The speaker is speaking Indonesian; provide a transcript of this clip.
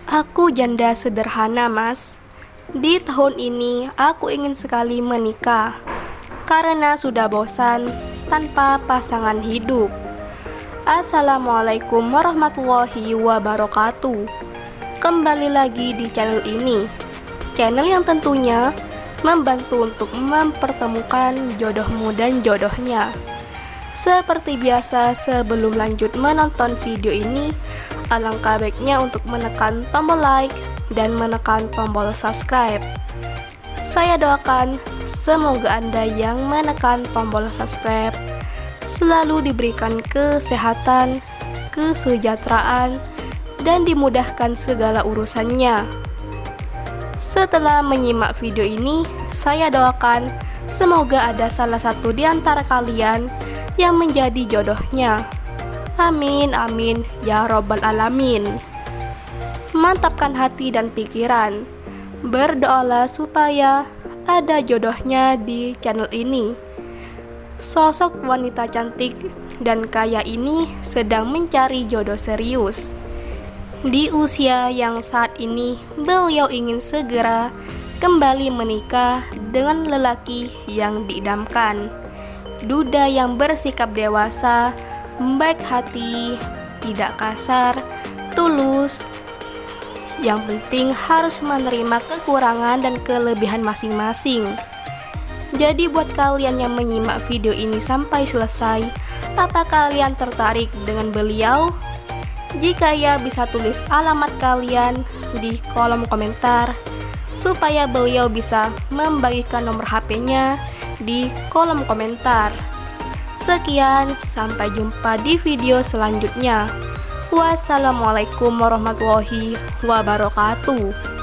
Aku janda sederhana, Mas. Di tahun ini aku ingin sekali menikah karena sudah bosan tanpa pasangan hidup. Assalamualaikum warahmatullahi wabarakatuh. Kembali lagi di channel ini, channel yang tentunya membantu untuk mempertemukan jodohmu dan jodohnya. Seperti biasa, sebelum lanjut menonton video ini, alangkah baiknya untuk menekan tombol like dan menekan tombol subscribe. Saya doakan semoga Anda yang menekan tombol subscribe selalu diberikan kesehatan, kesejahteraan, dan dimudahkan segala urusannya. Setelah menyimak video ini, saya doakan semoga ada salah satu di antara kalian yang menjadi jodohnya. Amin, amin, ya robbal alamin. Mantapkan hati dan pikiran. Berdoalah supaya ada jodohnya di channel ini. Sosok wanita cantik dan kaya ini sedang mencari jodoh serius. Di usia yang saat ini, beliau ingin segera kembali menikah dengan lelaki yang diidamkan. Duda yang bersikap dewasa, baik hati, tidak kasar, tulus. Yang penting harus menerima kekurangan dan kelebihan masing-masing. Jadi buat kalian yang menyimak video ini sampai selesai, apa kalian tertarik dengan beliau? Jika ya, bisa tulis alamat kalian di kolom komentar supaya beliau bisa membagikan nomor HP-nya di kolom komentar. Sekian, sampai jumpa di video selanjutnya. Wassalamualaikum warahmatullahi wabarakatuh.